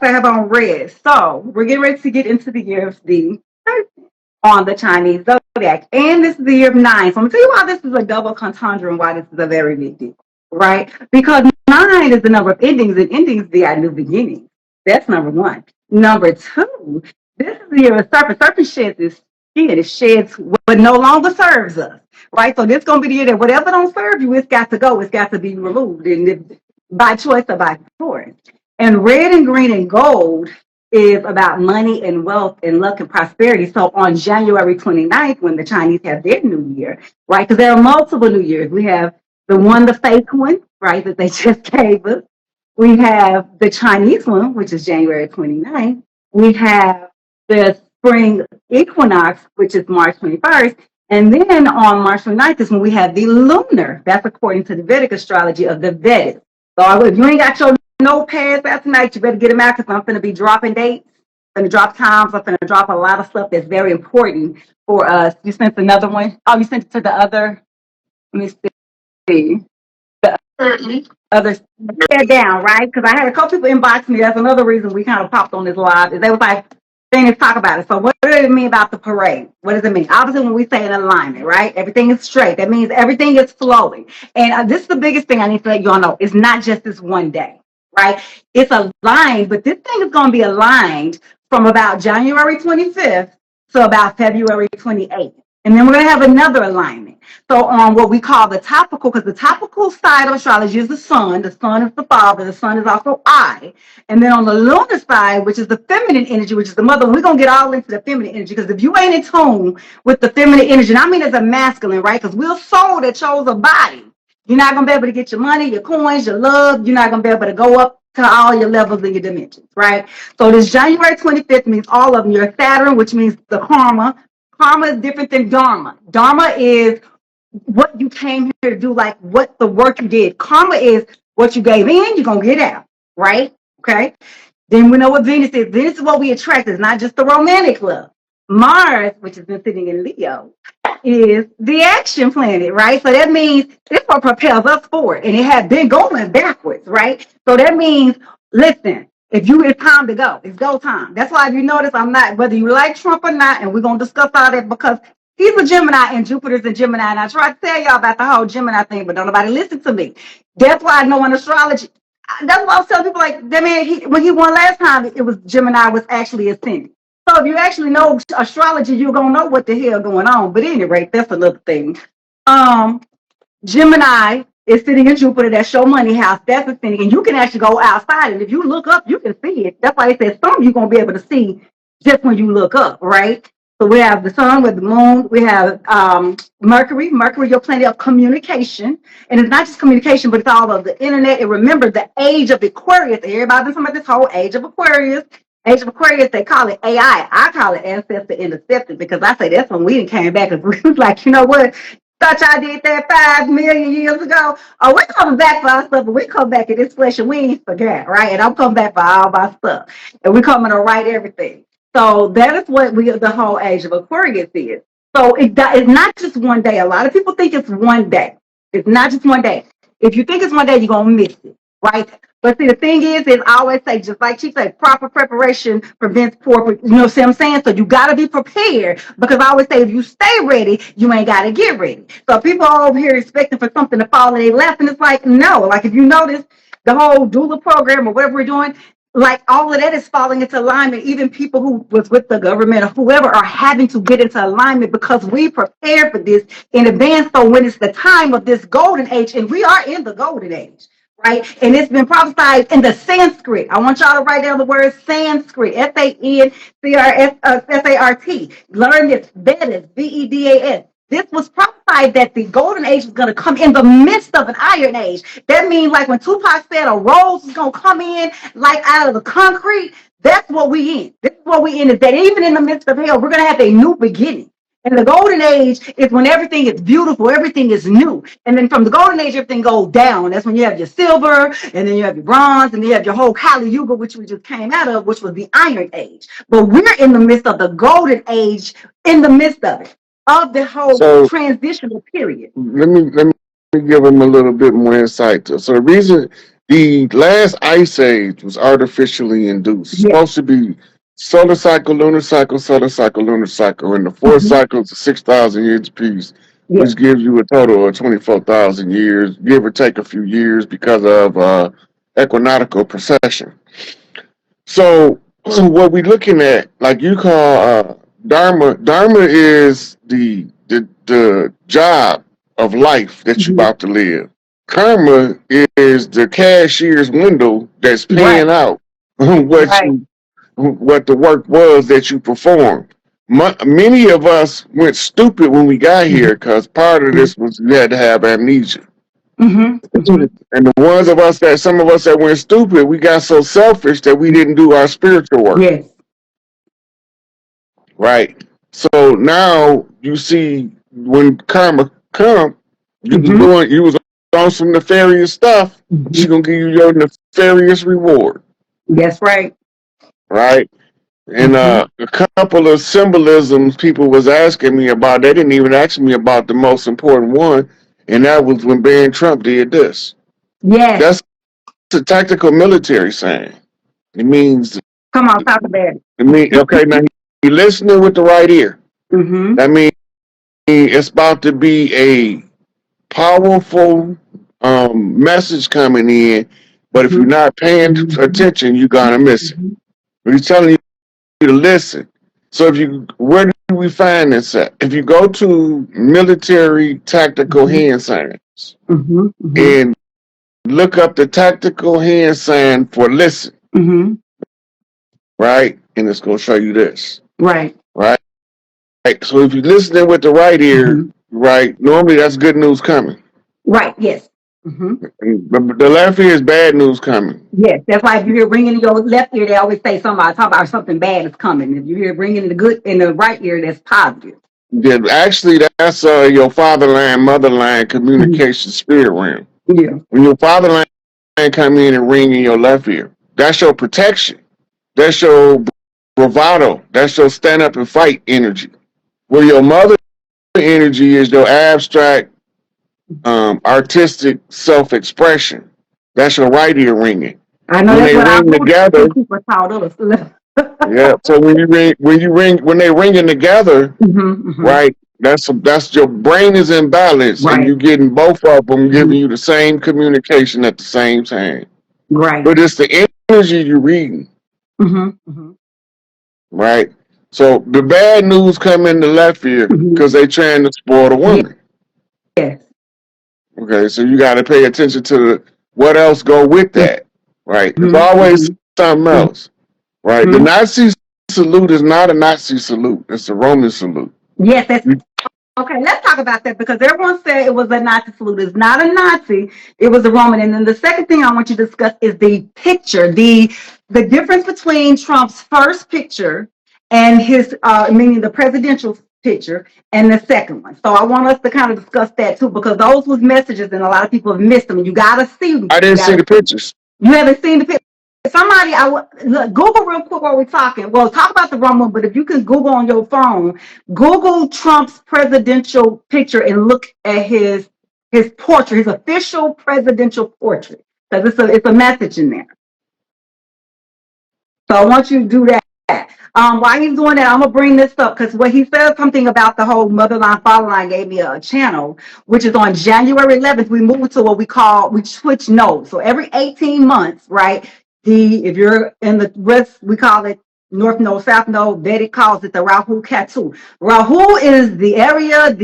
I have on red. So we're getting ready to get into the year of the on the Chinese zodiac. And this is the year of nine. So I'm gonna tell you why this is a double conundrum, why this is a very big deal, right? Because nine is the number of endings, and endings they are new beginnings. That's number one. Number two, this is the year of serpent. Serpent sheds its skin, it sheds what no longer serves us. Right? So this is gonna be the year that whatever don't serve you, it's got to go, it's got to be removed. And by choice or by force. And red and green and gold is about money and wealth and luck and prosperity. So on January 29th, when the Chinese have their new year, right? Because there are multiple new years. We have the one, the fake one, right, that they just gave us. We have the Chinese one, which is January 29th. We have the spring equinox, which is March 21st. And then on March 29th is when we have the lunar. That's according to the Vedic astrology of the Vedas. So if you ain't got your notepads out tonight, you better get them out because I'm going to be dropping dates. I'm going to drop times. I'm going to drop a lot of stuff that's very important for us. You sent another one. Oh, you sent it to the other. Let me see. The other down, right? Because I had a couple people inbox me. That's another reason we kind of popped on this live. Is they was like, they didn't talk about it. So what does it mean about the parade? What does it mean? Obviously, when we say an alignment, right? Everything is straight. That means everything is flowing. And this is the biggest thing I need to let you all know. It's not just this one day, right? It's aligned, but this thing is going to be aligned from about January 25th to about February 28th. And then we're going to have another alignment. So on what we call the topical, because the topical side of astrology is the sun. The sun is the father. The sun is also I. And then on the lunar side, which is the feminine energy, which is the mother, we're going to get all into the feminine energy. Because if you ain't in tune with the feminine energy, and I mean as a masculine, right? Because we're a soul that chose a body. You're not going to be able to get your money, your coins, your love. You're not going to be able to go up to all your levels and your dimensions, right? So this January 25th means all of them. Your Saturn, which means the karma. Karma is different than dharma. Dharma is what you came here to do, like what the work you did. Karma is what you gave in, you're going to get out, right? Okay. Then we know what Venus is. Venus is what we attract. It's not just the romantic love. Mars, which has been sitting in Leo, is the action planet, right? So that means this what propels us forward. And it had been going backwards, right? So that means, listen, if you, it's time to go. It's go time. That's why if you notice, I'm not, whether you like Trump or not, and we're going to discuss all that because he's a Gemini and Jupiter's a Gemini. And I tried to tell y'all about the whole Gemini thing, but don't nobody listen to me. That's why I know in astrology. That's why I was telling people like that man, when he won last time, it was Gemini was actually ascending. So if you actually know astrology, you're gonna know what the hell going on. But anyway, that's another thing. Gemini is sitting in Jupiter, that's your money house, that's ascending, and you can actually go outside. And if you look up, you can see it. That's why they said some you're gonna be able to see just when you look up, right? So we have the sun with the moon. We have Mercury. Mercury, your planet of communication. And it's not just communication, but it's all of the internet. And remember, the age of Aquarius. Everybody's been talking about this whole age of Aquarius. Age of Aquarius, they call it AI. I call it ancestor intercepted because I say that's when we came back and we was like, you know what? Thought y'all did that 5 million years ago. Oh, we're coming back for our stuff, but we come back in this flesh and we ain't forget, right? And I'm coming back for all my stuff. And we're coming to write everything. So that is what the whole age of Aquarius is. So it's not just one day. A lot of people think it's one day. It's not just one day. If you think it's one day, you're going to miss it, right? But see, the thing is I always say, just like she said, proper preparation prevents poor, you know what I'm saying? So you got to be prepared because I always say, if you stay ready, you ain't got to get ready. So people are over here expecting for something to fall in their lap, and it's like, no. Like if you notice the whole doula program or whatever we're doing, like all of that is falling into alignment. Even people who was with the government or whoever are having to get into alignment because we prepared for this in advance. So when it's the time of this golden age, and we are in the golden age, right? And it's been prophesied in the Sanskrit. I want y'all to write down the word Sanskrit, Sansart. Learn this, Vedas, Vedas. This was prophesied that the golden age was going to come in the midst of an iron age. That means like when Tupac said a rose is going to come in like out of the concrete, that's what we in. This is what we in, is that even in the midst of hell, we're going to have a new beginning. And the golden age is when everything is beautiful, everything is new. And then from the golden age, everything goes down. That's when you have your silver, and then you have your bronze, and then you have your whole Kali Yuga, which we just came out of, which was the iron age. But we're in the midst of the golden age, in the midst of it, of the whole transitional period. Let me give them a little bit more insight. So the reason The last ice age was artificially induced. It's Yes. supposed to be solar cycle, lunar cycle, and the four Hmm. cycles of 6,000 years apiece, Yes. which gives you a total of 24,000 years, give or take a few years because of equinoctial precession. So what we're looking at, like you call dharma, dharma is the job of life that you're Hmm. about to live. Karma is the cashier's window that's Right. paying out what Right. you what the work was that you performed. Many of us went stupid when we got here because part of this was you had to have amnesia. Hmm. Hmm. And the ones of us that some of us that went stupid, we got so selfish that we didn't do our spiritual work. Yes. Right. So now you see when karma come, Hmm. you was on some nefarious stuff, Hmm. she gonna give you your nefarious reward. That's right. Right. And Hmm. a couple of symbolisms people was asking me about, they didn't even ask me about the most important one, and that was when Barron Trump did this. Yes. That's a tactical military saying. It means Come on, talk about it. okay, now he listening with the right ear. Hmm. That means it's about to be a powerful message coming in, but if you're Hmm. not paying attention, you're gonna miss it. Hmm. But he's telling you to listen. So where do we find this at? If you go to military tactical Hmm. hand signs Hmm. Hmm. and look up the tactical hand sign for listen, Hmm. right? And it's gonna show you this, Right. right? Right. So if you're listening with the right ear, Hmm. right, normally that's good news coming. Right. Yes. Hmm. But the left ear is bad news coming. Yes. That's why if you hear ringing in your left ear, they always say somebody talk about something bad is coming. If you hear ringing in the good in the right ear, that's positive. Yeah, actually, that's your fatherland, motherland Hmm. communication spirit realm. Yeah. When your fatherland come in and ring in your left ear, that's your protection. That's your bravado. That's your stand up and fight energy. Where your mother energy is your abstract, artistic self expression. That's your right ear ringing. I know When that's they what our ring together, voodoo people taught us. yeah. So when they ringing together, Hmm. Hmm. right? That's your brain is in balance, and Right. you getting both of them Hmm. giving you the same communication at the same time. Right. But it's the energy you're reading, Hmm. Hmm. right? So the bad news come in the left ear Hmm. because they trying to spoil the woman. Yes. Okay, so you got to pay attention to what else go with that, right? There's Hmm. always Hmm. something else, right? The Hmm. Nazi salute is not a Nazi salute; it's a Roman salute. Yes, that's okay. Let's talk about that because everyone said it was a Nazi salute. It's not a Nazi. It was a Roman. And then the second thing I want you to discuss is the picture, the difference between Trump's first picture and his, meaning the presidential picture, and the second one. So I want us to kind of discuss that too because those was messages and a lot of people have missed them. And you gotta see them. I You didn't see gotta the pictures. You haven't seen the picture. Somebody, look, Google real quick while we're talking. Well, talk about the Rumble, but if you can Google on your phone, Google Trump's presidential picture and look at his portrait, his official presidential portrait, because it's a message in there. So I want you to do that. While he's doing that, I'm gonna bring this up because what he said something about the whole motherline fatherline gave me a channel, which is on January 11th. We moved to what we switch nodes. So every 18 months, right? If you're in the rest, we call it North Node, South Node. Vedic calls it the Rahu Ketu. Rahu is the area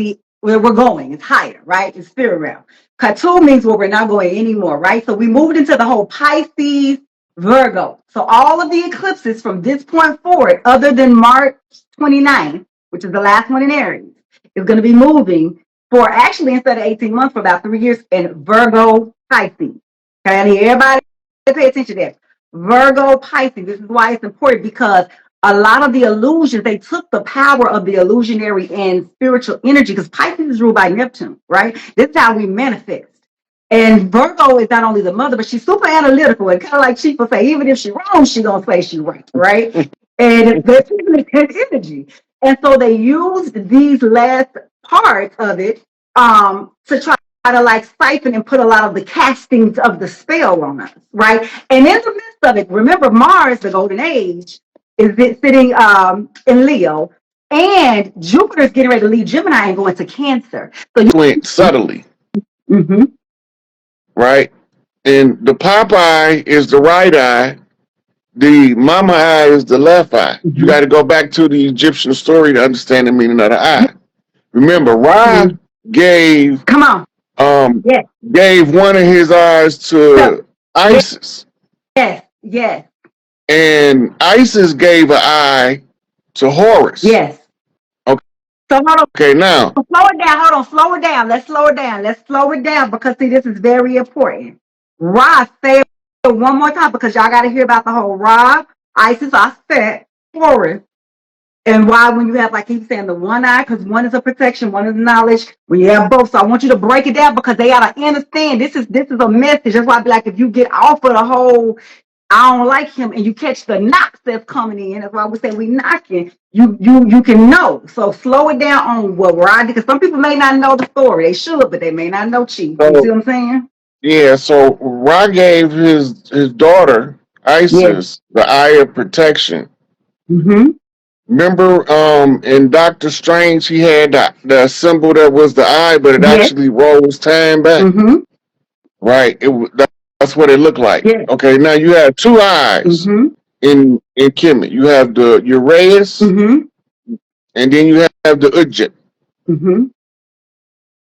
where we're going. It's higher, right? It's spirit realm. Ketu means where we're not going anymore, right? So we moved into the whole Pisces Virgo. So all of the eclipses from this point forward, other than March 29th, which is the last one in Aries, is going to be moving for actually instead of 18 months for about 3 years in Virgo Pisces. Okay, I need everybody to pay attention to that. Virgo Pisces. This is why it's important because a lot of the illusions, they took the power of the illusionary and spiritual energy because Pisces is ruled by Neptune, right? This is how we manifest. And Virgo is not only the mother, but she's super analytical. And kind of like Chief will say, even if she's wrong, she's going to say she's right? And there's energy. And so they used these last parts of it to try to like siphon and put a lot of the castings of the spell on us, right? And in the midst of it, remember Mars, the golden age, is sitting in Leo, and Jupiter's getting ready to leave Gemini and go into Cancer. So you went subtly, mm-hmm. right? And the pop eye is the right eye. The mama eye is the left eye. Mm-hmm. You got to go back to the Egyptian story to understand the meaning of the eye. Remember, Ra gave Come on. Yes. gave one of his eyes to Isis. Yes. And Isis gave an eye to Horus. Yes. Okay. So hold on. Okay, now. Slow it down. Hold on. Slow it down. Let's slow it down. Let's slow it down because see, this is very important. Ra, say it one more time because y'all got to hear about the whole Ra, Isis, Aset, Horus. And why when you have, like he's saying, the one eye, because one is a protection, one is knowledge. When you have both, so I want you to break it down because they gotta understand this is a message. That's why I be like, if you get off of the whole, I don't like him, and you catch the knocks that's coming in. That's why we say we knocking. You can know. So slow it down on what we're because some people may not know the story. They should, but they may not know Chief. You see what I'm saying? Yeah. So Ra gave his daughter Isis the eye of protection. Mm-hmm. Remember, in Doctor Strange, he had the symbol that was the eye, but it actually rolls time back. Mm-hmm. Right. That's what it looked like. Okay. Now you have two eyes in Kemet. You have the Uraeus, and then you have the Ujjit.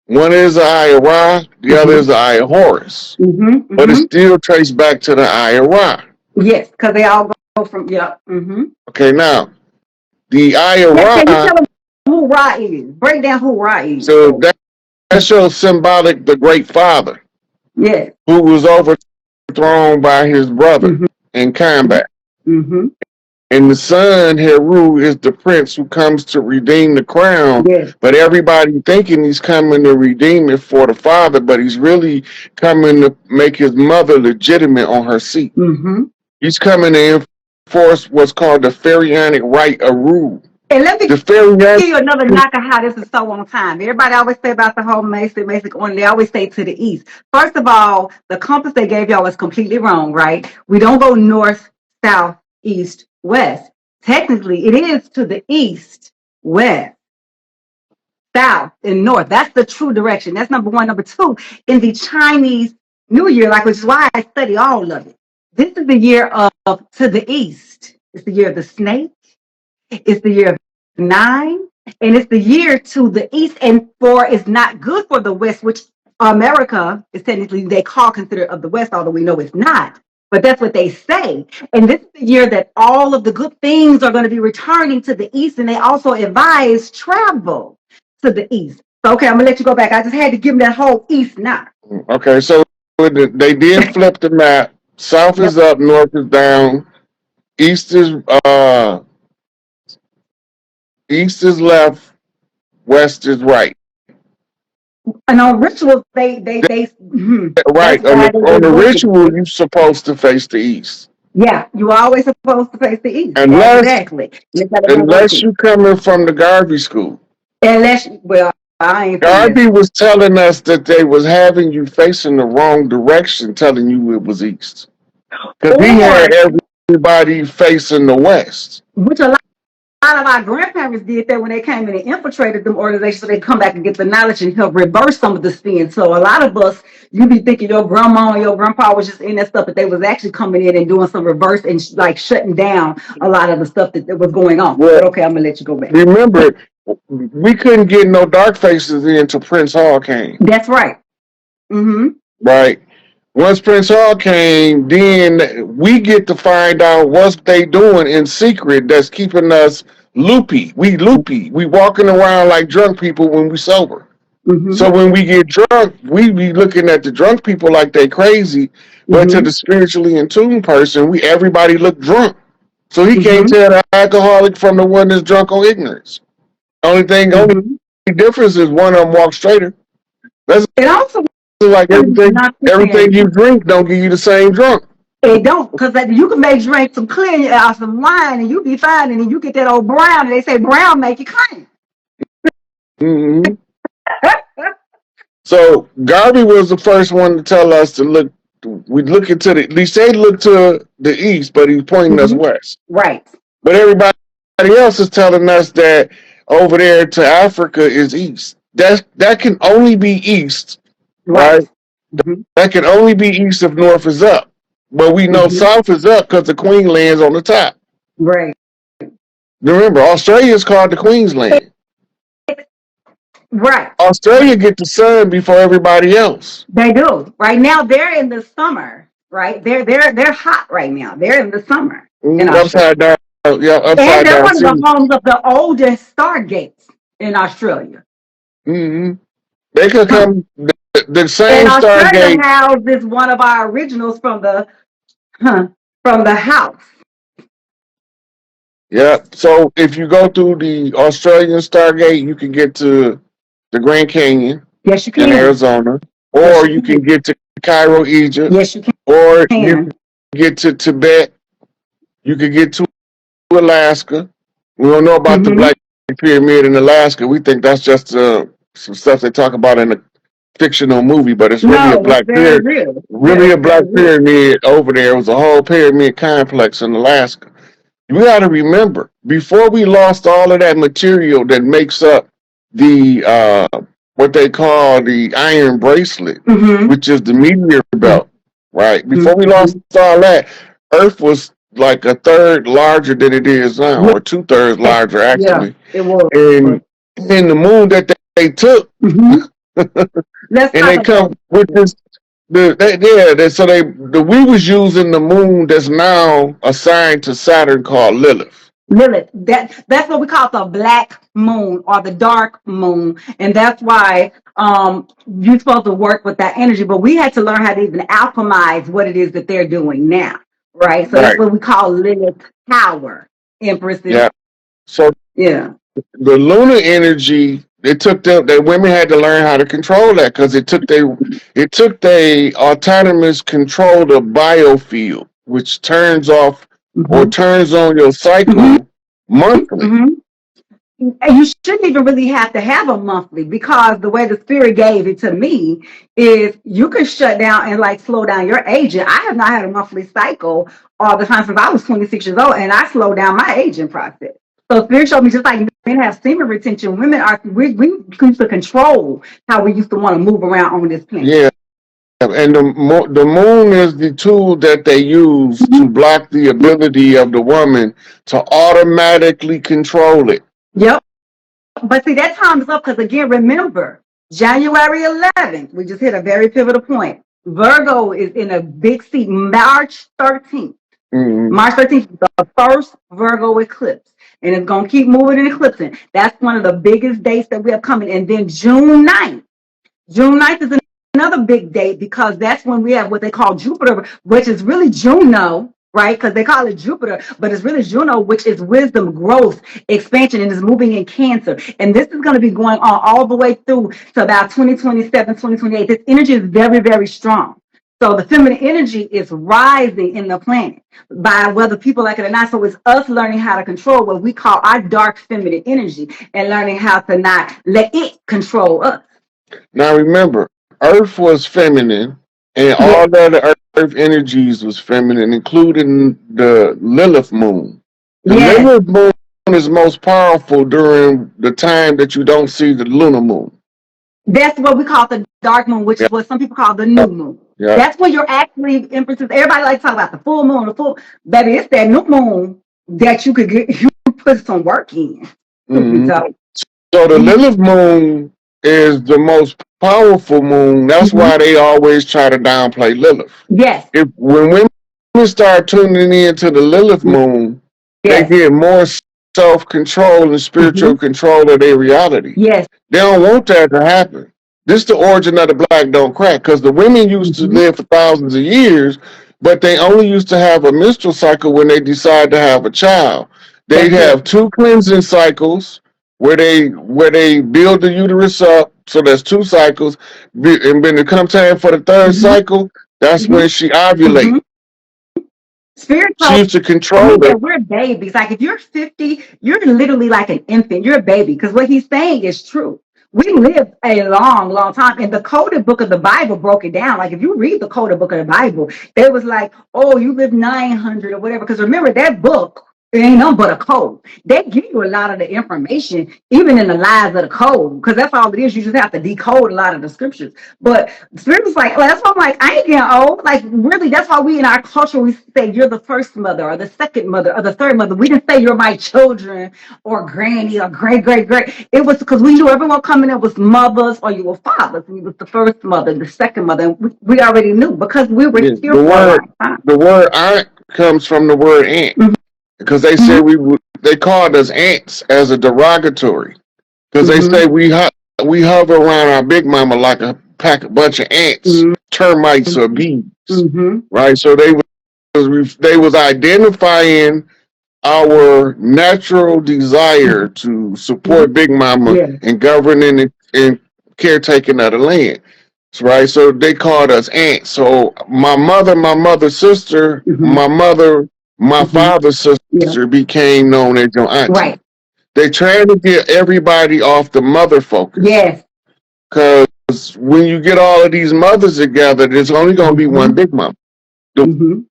One is the eye of Ra, the other is the eye of Horus. But it's still traced back to the eye of Ra. Yes, because they all go from Okay, now the eye of Ra. Can you tell them who Ra is? Break down who Ra is. So that shows symbolic the Great Father. Yes. Who was overthrown by his brother in combat. And the son, Heru, is the prince who comes to redeem the crown. Yes. But everybody thinking he's coming to redeem it for the father, but he's really coming to make his mother legitimate on her seat. He's coming to enforce what's called the pharaonic right of rule. And let me give you another knock of how this is so on time. Everybody always say about the whole Mason on. They always say to the east. First of all, the compass they gave y'all was completely wrong, right? We don't go north, south, east, west. Technically, it is to the east, west, south, and north. That's the true direction. That's number one. Number two, in the Chinese New Year, which is why I study all of it. This is the year of to the east. It's the year of the snake. It's the year of 9, and it's the year to the east, and 4 is not good for the west, which America is technically they call considered of the west, although we know it's not. But that's what they say. And this is the year that all of the good things are going to be returning to the east, and they also advise travel to the east. So, okay, I'm going to let you go back. I just had to give them that whole east knock. Okay, so they did flip the map. South is up, north is down. East is left, west is right. And on rituals, they right. On the ritual, you're supposed to face the east. Yeah, you're always supposed to face the east. Exactly. Unless you're coming from the Garvey school. I ain't. Garvey was telling us that they was having you facing the wrong direction, telling you it was east. Because he had everybody facing the west. Which a lot of our grandparents did that when they came in and infiltrated them organizations so they come back and get the knowledge and help reverse some of the spin. So a lot of us, you be thinking your grandma and your grandpa was just in that stuff, but they was actually coming in and doing some reverse and like shutting down a lot of the stuff that was going on. Well, but okay, I'm going to let you go back. Remember, we couldn't get no dark faces in until Prince Hall came. That's right. Right. Once Prince Hall came, then we get to find out what they doing in secret that's keeping us loopy. We loopy. We walking around like drunk people when we sober. So when we get drunk, we be looking at the drunk people like they crazy. But to the spiritually in tune person, everybody look drunk. So he can't tell the alcoholic from the one that's drunk on ignorance. Only difference is one of them walk straighter. That's also like everything you drink don't give you the same drunk. It don't, because you can make drink some clear some wine and you be fine, and then you get that old brown, and they say brown make you clean. So Garvey was the first one to tell us to look. We look into the. They say look to the east, but he's pointing us Mm-hmm. west. Right. But everybody else is telling us that over there to Africa is east. That can only be east, right? Right. Mm-hmm. That can only be east if north is up. But we know Mm-hmm. south is up because the Queen lands on the top. Right. Remember, Australia is called the Queensland. Right. Australia get the sun before everybody else. They do. Right now they're in the summer. Right. They're hot right now. They're in the summer in Australia. Upside down, yeah, And upside they're down one of the season. homes of the oldest stargates in Australia. Hmm. They could Huh. come the And same Australia Stargate. houses one of our originals from the house. Yeah. So if you go through the Australian Stargate, you can get to the Grand Canyon Yes, you in can. Arizona, Yes, or you you can can. get to Cairo, Egypt, Yes, you or you can. can get to Tibet. You can get to Alaska. We don't know about the Mm-hmm. Black Pyramid in Alaska. We think that's just some stuff they talk about in a fictional movie, but it's really a No, it's very real. Yeah, really a it's black very real. pyramid over there. It was a whole pyramid complex in Alaska. We got to remember before we lost all of that material that makes up the what they call the iron bracelet, Mm-hmm. which is the meteor belt, right? Before we lost Mm-hmm. all that, Earth was like a third larger than it is now, or two-thirds Yes. larger Yeah, actually. it was. And the moon that they took, Mm-hmm. Let's and talk they about come with this. So we was using the moon that's now assigned to Saturn called Lilith. Lilith. That's what we call the black moon or the dark moon, and that's why you're supposed to work with that energy. But we had to learn how to even alchemize what it is that they're doing now, right? So that's Right. what we call Lilith power, empresses. Yeah. So Yeah. the lunar energy, it took them that women had to learn how to control that because it took they autonomous control the biofield, which turns off or Mm-hmm. turns on your Mm-hmm. cycle monthly. Mm-hmm. And you shouldn't even really have to have a monthly because the way the spirit gave it to me is you can shut down and like slow down your aging. I have not had a monthly cycle all the time since I was 26 years old, and I slowed down my aging process. So spirit showed me just like men have semen retention, women are we used to control how we used to want to move around on this planet. Yeah. And the moon is the tool that they use to block the ability of the woman to automatically control it. Yep. But see, that time is up because, again, remember, January 11th, we just hit a very pivotal point. Virgo is in a big seat, March 13th. Mm-hmm. March 13th is the first Virgo eclipse, and it's going to keep moving and eclipsing. That's one of the biggest dates that we have coming. And then June 9th. June 9th is another big date because that's when we have what they call Jupiter, which is really Juno, right? Because they call it Jupiter, but it's really Juno, which is wisdom, growth, expansion, and is moving in Cancer. And this is going to be going on all the way through to about 2027, 2028. This energy is very, very strong. So the feminine energy is rising in the planet by whether people like it or not. So it's us learning how to control what we call our dark feminine energy and learning how to not let it control us. Now remember, Earth was feminine, and Yeah. all the other Earth energies was feminine, including the Lilith moon. The Yes. Lilith moon is most powerful during the time that you don't see the lunar moon. That's what we call the dark moon, which Yeah, is what some people call the new moon. yeah. That's when you're actually empresses. Everybody likes to talk about the full moon, baby, it's that new moon that you could get you put some work in. Mm-hmm. So So the mm-hmm. Lilith moon is the most powerful moon. That's Mm-hmm. why they always try to downplay Lilith. Yes. If when women start tuning into the Lilith moon, they Yes. get more self-control and spiritual Mm-hmm. control of their reality. Yes. They don't want that to happen. This is the origin of the black don't crack because the women used to Mm-hmm. live for thousands of years, but they only used to have a menstrual cycle when they decide to have a child. They'd That's it. have two cleansing cycles where they build the uterus up, so there's two cycles, and when it comes time for the third Mm-hmm. cycle, that's Mm-hmm. when she ovulates. Mm-hmm. Spirit She told used to me control that it. we're babies. Like if you're 50, you're literally like an infant. You're a baby. Because what he's saying is true. we lived a long, long time. And the coded book of the Bible broke it down. Like if you read the coded book of the Bible, it was like, oh, you live 900 or whatever. Because remember that book, it ain't nothing but a code. They give you a lot of the information, even in the lies of the code, because that's all it is. You just have to decode a lot of the scriptures. But the spirit was like, well, that's why I'm like, I ain't getting old. Like, really, that's why we in our culture, we say you're the first mother or the second mother or the third mother. We didn't say you're my children or granny or great, great, great. It was because we knew everyone coming in was mothers or you were fathers. You was the first mother, the second mother. And we already knew because we were here for a long time. The word aunt comes from the word aunt. Mhm. Because they said they called us ants as a derogatory. Because they say we hover around our big mama like a bunch of ants, termites or bees, right? So they was identifying our natural desire to support Big Mama and governing and caretaking of the land. Right, so they called us ants. So my mother's sister, my father's sister became known as your auntie. Right. They trying to get everybody off the mother focus. Yes. Because when you get all of these mothers together, there's only going to be one Big Mama. The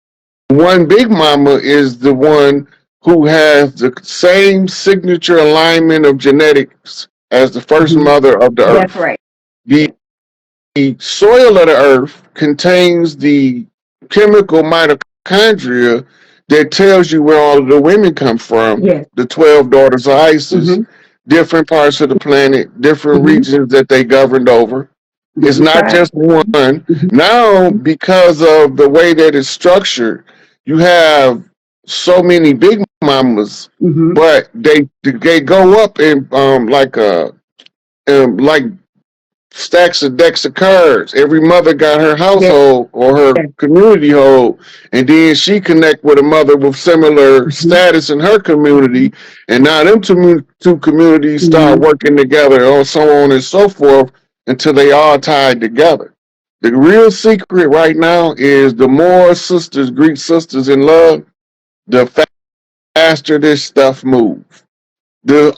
one Big Mama is the one who has the same signature alignment of genetics as the first mother of the earth. That's right. The soil of the earth contains the chemical mitochondria that tells you where all of the women come from. Yes. The 12 daughters of Isis, different parts of the planet, different regions that they governed over. It's not just one. Now, because of the way that it's structured, you have so many big mamas, but they go up in like stacks of decks of cards. Every mother got her household or her community hold, and then she connect with a mother with similar status in her community, and now them two communities start working together, or so on and so forth, until they all tied together. The real secret right now is the more sisters greet sisters in love, the faster this stuff moves. The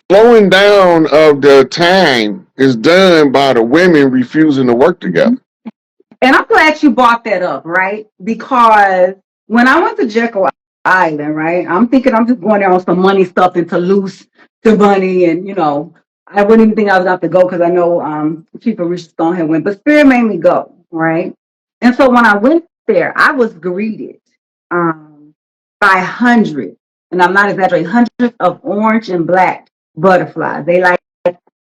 slowing down of the time is done by the women refusing to work together. And I'm glad you brought that up, right? Because when I went to Jekyll Island, right, I'm thinking I'm just going there on some money stuff and to loose the money. And, you know, I wouldn't even think I was going to have to go because I know people Rich Stone had went. But Spirit made me go, right? And so when I went there, I was greeted by hundreds, and I'm not exaggerating, hundreds of orange and black butterflies. They like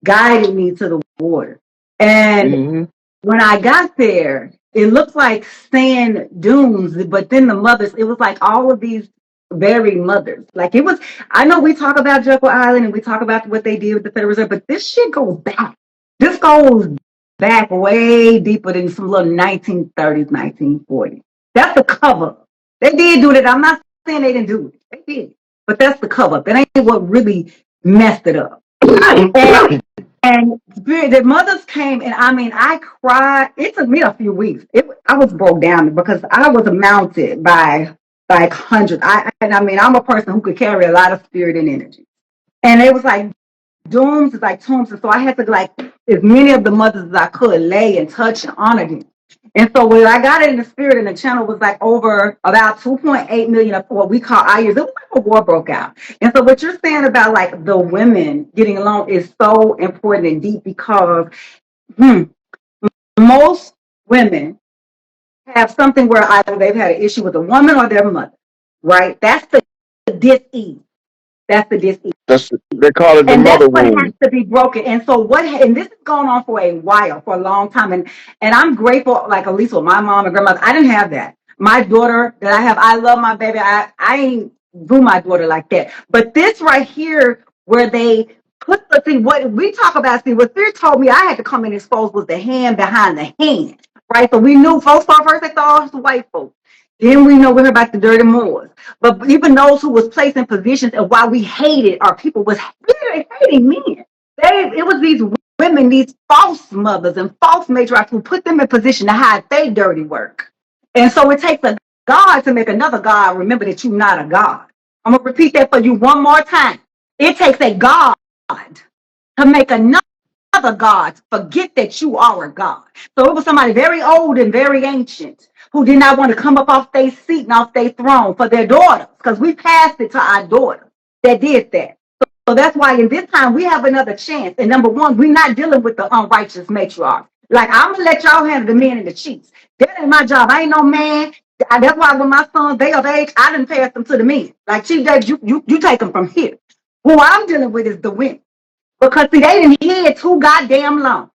guided me to the water. And when I got there, it looked like sand dunes, but then the mothers, it was like all of these buried mothers. Like it was, I know we talk about Jekyll Island and we talk about what they did with the Federal Reserve, but this shit goes back. This goes back way deeper than some little 1930s, 1940s. That's the cover. They did do that. I'm not saying they didn't do it. They did. But that's the cover. That ain't what really messed it up. And the mothers came, and I mean, I cried. It took me a few weeks. I was broke down because I was mounted by like hundreds. I mean, I'm a person who could carry a lot of spirit and energy. And it was like dooms, it's like tombs. And so I had to like as many of the mothers as I could lay and touch and honor them. And so when I got it in the spirit, and the channel was like over about 2.8 million of what we call our years, it was like a war broke out. And so what you're saying about like the women getting along is so important and deep because most women have something where either they've had an issue with a woman or their mother, right? That's the dis-ease. That's the dis-ease. They call it the mother wound. And that's what has to be broken. And so and this has gone on for a while, for a long time. And I'm grateful, like at least with my mom and grandmother, I didn't have that. My daughter that I have, I love my baby. I ain't do my daughter like that. But this right here, where they put the thing, what we talk about, see, what Spirit told me I had to come and expose was the hand behind the hand. Right? So we knew folks saw first, they thought it was white folks. Then we know we're about the dirty Moors. But even those who was placed in positions and why we hated our people was really hating men. It was these women, these false mothers and false matriarchs who put them in position to hide their dirty work. And so it takes a God to make another God remember that you're not a God. I'm going to repeat that for you one more time. It takes a God to make another other gods, forget that you are a god. So it was somebody very old and very ancient who did not want to come up off their seat and off their throne for their daughters, because we passed it to our daughters that did that. So that's why in this time we have another chance. And number one, we're not dealing with the unrighteous matriarch. Like, I'm gonna let y'all handle the men and the chiefs. That ain't my job. I ain't no man. That's why when my sons they of age, I didn't pass them to the men. Like, Chief Davis, you take them from here. Who I'm dealing with is the women. Because see, they didn't hear too goddamn long.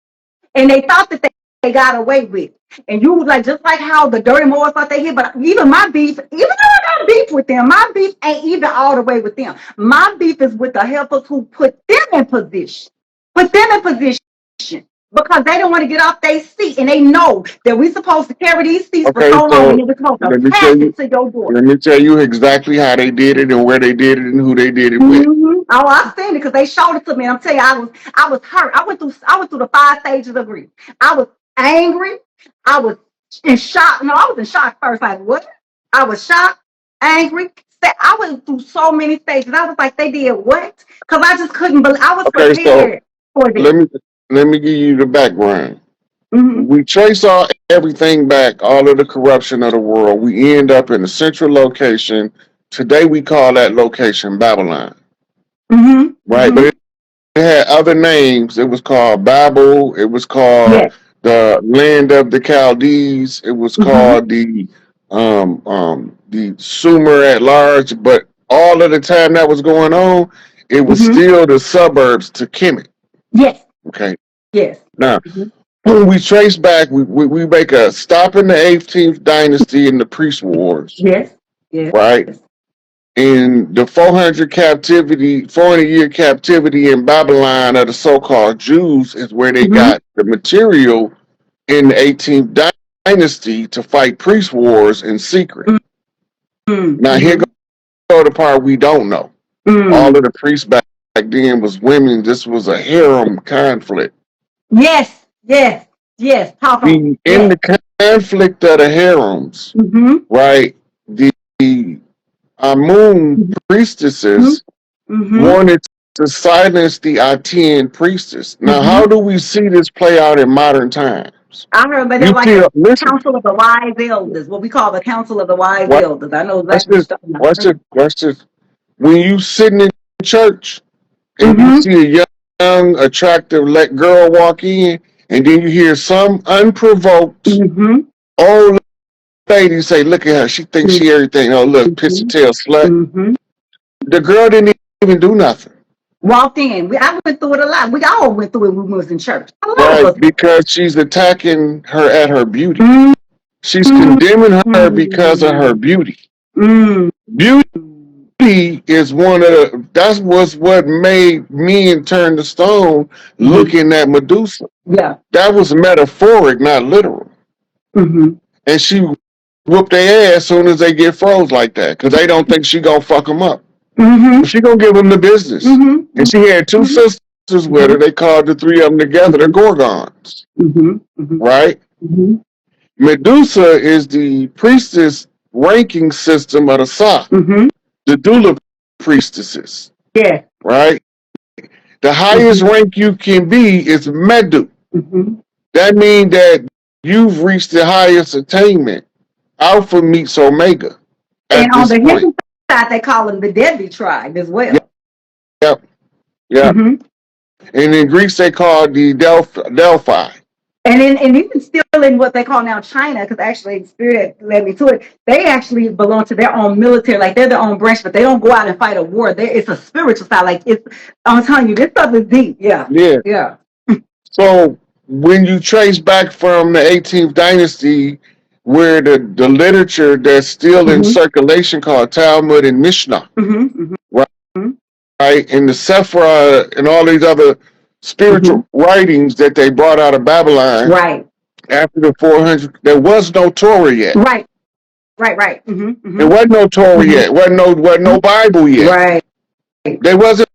And they thought that they got away with. And you like, just like how the dirty Moors thought they hit, but even my beef, even though I got beef with them, my beef ain't even all the way with them. My beef is with the helpers who put them in position. Put them in position. Because they don't want to get off their seat, and they know that we're supposed to carry these seats for Okay, so long, so and we're supposed to let me pass tell you, it to your door. let me tell you exactly how they did it and where they did it and who they did it with. Oh, I seen it because they showed it to me. And I'm telling you, I was hurt. I went through the 5 stages of grief. I was angry. I was in shock. No, I was in shock first. Like, what? I was shocked, angry. I went through so many stages. I was like, they did what? Because I just couldn't believe. I was Okay, so prepared for this. let me give you the background. Mm-hmm. We trace everything back, all of the corruption of the world. We end up in a central location. Today we call that location Babylon, Mm-hmm. right? But it had other names. It was called Babel. It was called Yes. the land of the Chaldees. It was called the Sumer at large. But all of the time that was going on, it was still the suburbs to Kemet. Yes. Okay. Yes. Now, when we trace back, we make a stop in the 18th dynasty in the priest wars, Yes. Yes. right? In the 400-year captivity in Babylon of the so-called Jews is where they got the material in the 18th dynasty to fight priest wars in secret. Now here go the part we don't know. All of the priests back then was women. This was a harem conflict. Yes. Yes. Yes. Talk on. In the conflict of the harems, right? The Amun priestesses wanted to silence the Aten priestess. Now, how do we see this play out in modern times? I heard that they're like a council of the wise elders, what we call the council of the wise elders. I know exactly what you're talking about. When you sitting in church and you see a young, attractive girl walk in, and then you hear some unprovoked old lady say, "Look at her, she thinks she everything. Oh, look, pissy tail slut." The girl didn't even do nothing. Walked in. I went through it a lot. We all went through it when we was in church. Right, because she's attacking her at her beauty. She's condemning her because of her beauty. Beauty is that's what made men turn to stone looking at Medusa. Yeah. That was metaphoric, not literal. And she whoop their ass as soon as they get froze like that, because they don't think she gonna fuck them up. She gonna give them the business. And she had 2 sisters with her. They called the 3 of them together the Gorgons. Right? Medusa is the priestess ranking system of the Sa, the Dula priestesses. Yeah. Right? The highest rank you can be is Medu. That means that you've reached the highest attainment. Alpha meets Omega. And on the Hindu side, they call them the deadly tribe as well. Yep. And in Greece, they call it the Delphi. And even still in what they call now China, because actually Spirit led me to it, they actually belong to their own military, like they're their own branch, but they don't go out and fight a war. It's a spiritual side. Like I'm telling you, this stuff is deep. Yeah. So when you trace back from the 18th dynasty, where the literature that's still in circulation called Talmud and Mishnah, right, and the Sephra and all these other spiritual writings that they brought out of Babylon, right, after the 400, there was no Torah yet. Right. There wasn't no Torah yet. Wasn't no Bible yet. Right. They wasn't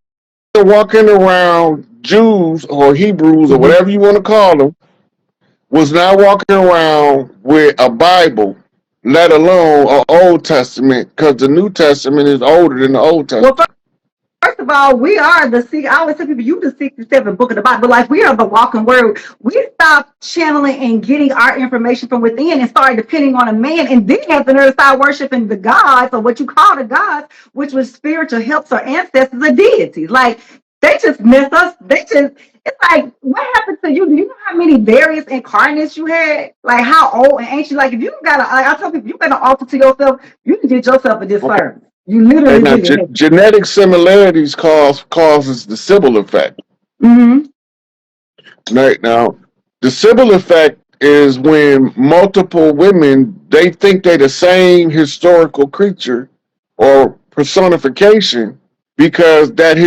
walking around. Jews or Hebrews or whatever you want to call them was not walking around with a Bible, let alone an Old Testament, because the New Testament is older than the Old Testament. Well, first of all, we are the I always tell people, you the 67th book of the Bible. Like, we are the walking word. We stopped channeling and getting our information from within and started depending on a man. And then have to start worshiping the gods, or what you call the gods, which was spiritual helps or ancestors or deities. Like, they just miss us. It's like, what happened to you? Do you know how many various incarnates you had? Like, how old and ancient? Like, if you got like I tell people, you got an altar to yourself, you can get yourself a disservice. You literally, And now really genetic similarities causes the Sybil effect. Mm-hmm. Right now, the Sybil effect is when multiple women, they think they're the same historical creature or personification, because that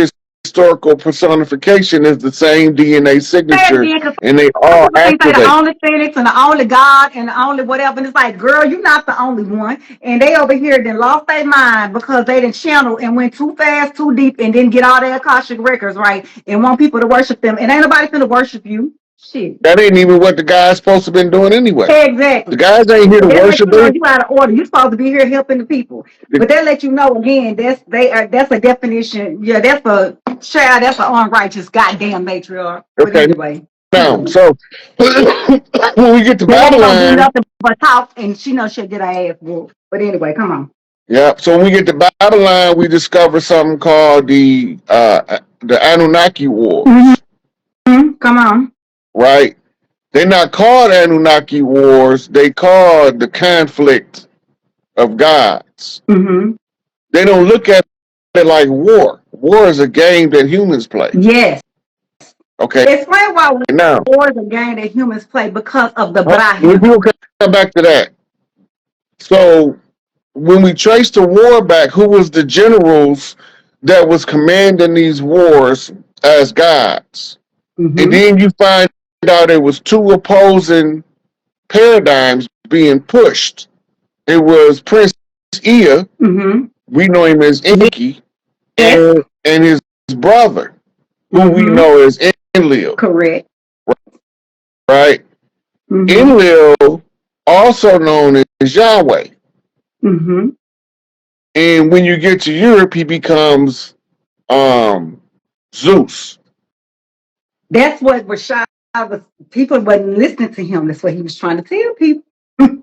historical personification is the same DNA signature, and they Some all people think they're the activate. only Phoenix and the only God and the only whatever. And it's like, girl, you're not the only one. And they over here then lost their mind because they didn't channel and went too fast, too deep, and didn't get all their Akashic records right and want people to worship them. And ain't nobody finna worship you. Shit. That ain't even what the guy's supposed to been doing anyway. Exactly. The guys ain't here to They let worship you know it. you out of order. You're supposed to be here helping the people. But they let you know again, that's a definition. Yeah, that's a child, that's an unrighteous goddamn matriarch. But Okay, anyway. now, so when we get to They ain't gonna do Babylon, nothing but talk, and she knows she'll get her ass whooped. But anyway, come on. yeah. So when we get to Babylon, we discover something called the Anunnaki Wars. Mm-hmm. Come on. Right? They're not called Anunnaki Wars. They called the conflict of gods. Mm-hmm. They don't look at it like war. War is a game that humans play. Yes. Okay. Explain why Now, war is a game that humans play because of the we'll come back to that. So when we trace the war back, who was the generals that was commanding these wars as gods? Mm-hmm. And then you find out it was two opposing paradigms being pushed. It was Prince Ea, Mm-hmm. we know him as Enki, and his brother, who we know as Enlil. Correct. Right? Mm-hmm. Enlil, also known as Yahweh. Mm-hmm. And when you get to Europe, he becomes Zeus. That's what Rashad was. People wasn't listening to him. That's what he was trying to tell people.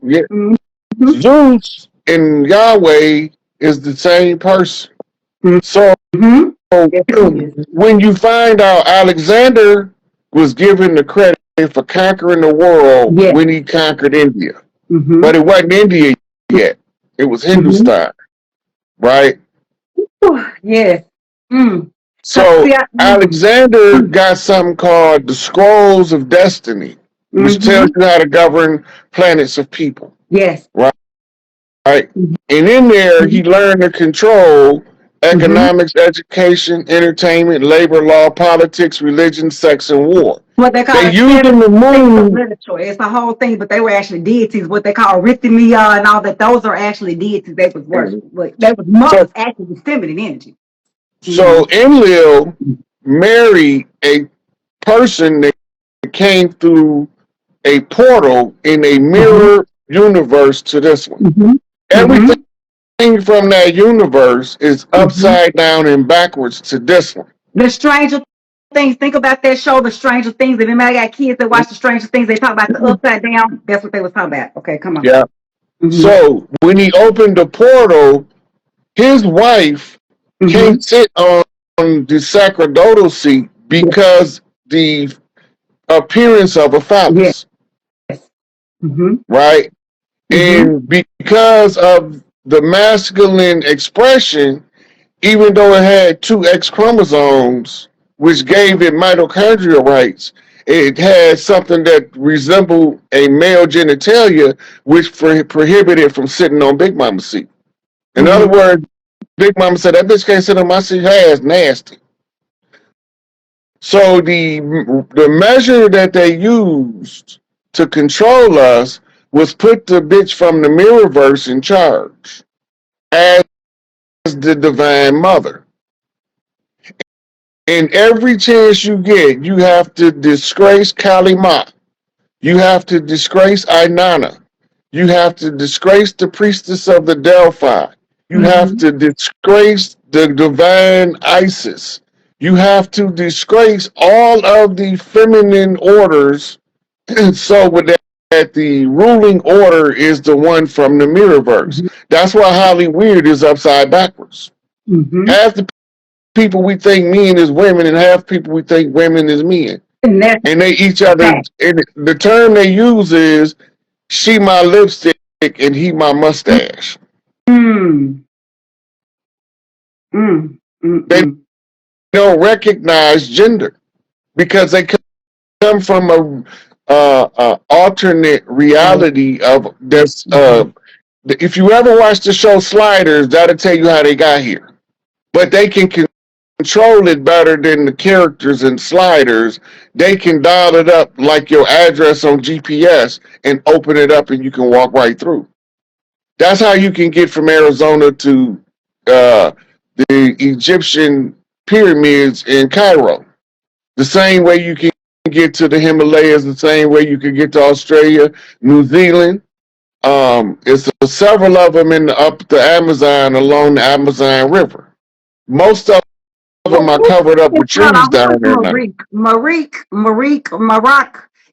Yeah. Mm-hmm. Zeus and Yahweh is the same person. Mm-hmm. So Yes, when you find out Alexander was given the credit for conquering the world when he conquered India, but it wasn't India yet. It was Hindustan, right? Yes. Mm. So Alexander got something called the Scrolls of Destiny, which tells you how to govern planets of people. Yes. Right. And in there, he learned to control economics, education, entertainment, labor law, politics, religion, sex, and war. What they call using the moon. Literature. It's the whole thing, but they were actually deities. What they call arrhythmia and all that. Those are actually deities they was worshiping. But they was mothers, actually feminine energy. So Enlil married a person that came through a portal in a mirror universe to this one. Everything from that universe is upside down and backwards to this one. The Stranger Things. Think about that show, The Stranger Things. If anybody got kids that watch The Stranger Things, they talk about the upside down. That's what they was talking about. Okay, come on. Yeah. So when he opened the portal, his wife can't sit on the sacerdotal seat because the appearance of a phallus. Yes. Right? And because of the masculine expression, even though it had two X chromosomes, which gave it mitochondrial rights, it had something that resembled a male genitalia, which prohibited from sitting on Big Mama's seat. In other words, Big Mama said, that bitch can't sit on my seat, her ass nasty. So the measure that they used to control us was put the bitch from the Mirrorverse in charge as the Divine Mother. And every chance you get, you have to disgrace Kali Ma. You have to disgrace Inanna. You have to disgrace the priestess of the Delphi. You have to disgrace the divine Isis. You have to disgrace all of the feminine orders. So with that, the ruling order is the one from the Mirrorverse. Mm-hmm. That's why Holly Weird is upside backwards. Mm-hmm. Half the people we think men is women, and half people we think women is men. And that's And they each a other. fact. And the term they use is she my lipstick and he my mustache. Mm, mm, mm, They mm. don't recognize gender because they come from a alternate Oh, reality of this. mhm. If you ever watch the show Sliders, that'll tell you how they got here. But they can control it better than the characters in Sliders. They can dial it up like your address on GPS and open it up, and you can walk right through. That's how you can get from Arizona to uh, the Egyptian pyramids in Cairo. The same way you can get to the Himalayas, the same way you can get to Australia, New Zealand. It's several of them up the Amazon, along the Amazon River. Most of them are covered up with Hold trees on, who down is there now. Marik?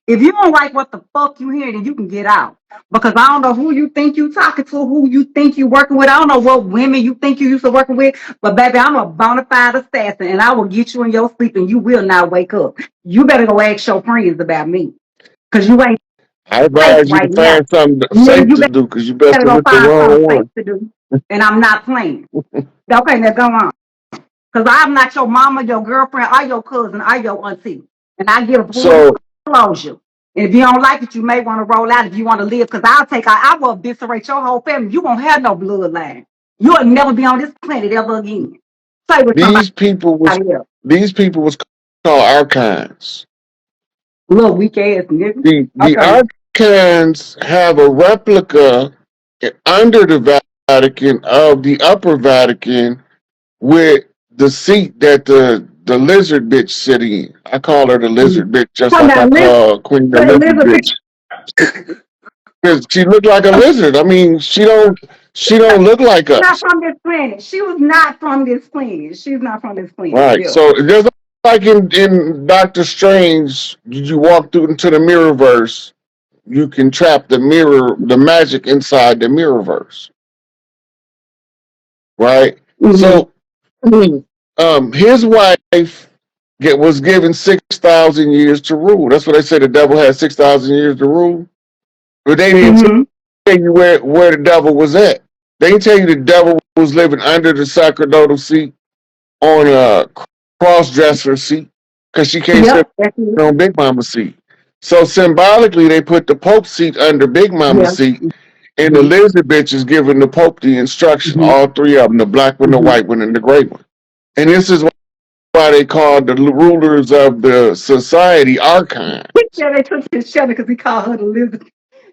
If you don't like what the fuck you hear, then you can get out. Because I don't know who you think you talking to, who you think you working with. I don't know what women you think you used to working with. But baby, I'm a bona fide assassin, and I will get you in your sleep, and you will not wake up. You better go ask your friends about me, because you ain't I safe advise you to right now. find something Nigga, safe you to do because you best better to go with the find wrong something safe one. to do. And I'm not playing. Okay, now go on. Because I'm not your mama, your girlfriend, or your cousin, or your auntie. And I give full So disclosure. And if you don't like it, you may want to roll out if you want to live. Because I will eviscerate your whole family. You won't have no bloodline. You'll never be on this planet ever again. Play with somebody these people was else. these people was called archons. Little weak ass nigga. The Okay. archons have a replica under the Vatican of the Upper Vatican with the seat that the lizard bitch sit in. I call her the Mm. lizard bitch, just So like now, I call Queen Elizabeth Elizabeth, bitch, because she looked like a lizard. I mean, she don't look like not us, from this planet. She was not from this planet. She's not from this planet. right? Yeah. So just like in Doctor Strange, you walk through into the mirrorverse, you can trap the magic inside the mirrorverse, right? Mm-hmm. So, his wife was given 6,000 years to rule. That's what they say. The devil had 6,000 years to rule, but they didn't Mm-hmm. tell you where the devil was at. They didn't tell you the devil was living under the sacerdotal seat on a cross-dresser seat because she can't sit Yep. That's it. on Big Mama's seat. So symbolically, they put the Pope's seat under Big Mama's Yeah. seat, and the Mm-hmm. lizard bitch is giving the Pope the instruction. Mm-hmm. All three of them: the black one, the Mm-hmm. white one, and the gray one. And this is why they called the rulers of the society archons. Yeah, they took his shelter because he called her the lizard.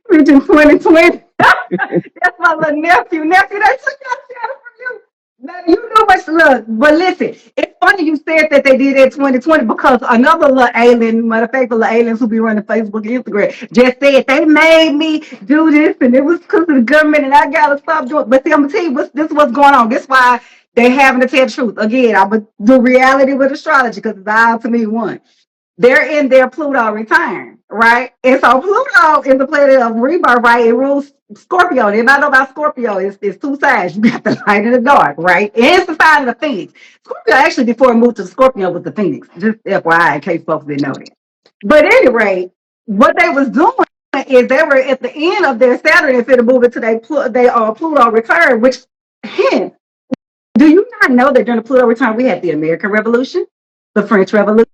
Region 2020. That's my little nephew. Nephew, they took your shelter from you. Baby, you know what's look, but listen, it's funny you said that they did that 2020 because another little alien, matter of fact, the little aliens who be running Facebook and Instagram just said they made me do this and it was because of the government and I gotta stop doing it. But see, I'm gonna tell you what's going on. This why they having to tell the truth. Again, I'm gonna do reality with astrology because it's all to me one. They're in their Pluto return, right? And so Pluto is the planet of rebirth, right? It rules Scorpio. Everybody know about Scorpio. It's two sides. You got the light and the dark, right? And it's the sign of the Phoenix. Scorpio actually before it moved to Scorpio was the Phoenix. Just FYI, in case folks didn't know that. But anyway, what they was doing is they were at the end of their Saturn instead of moving to their Pluto return, which hence, do you not know that during the Pluto return we had the American Revolution, the French Revolution,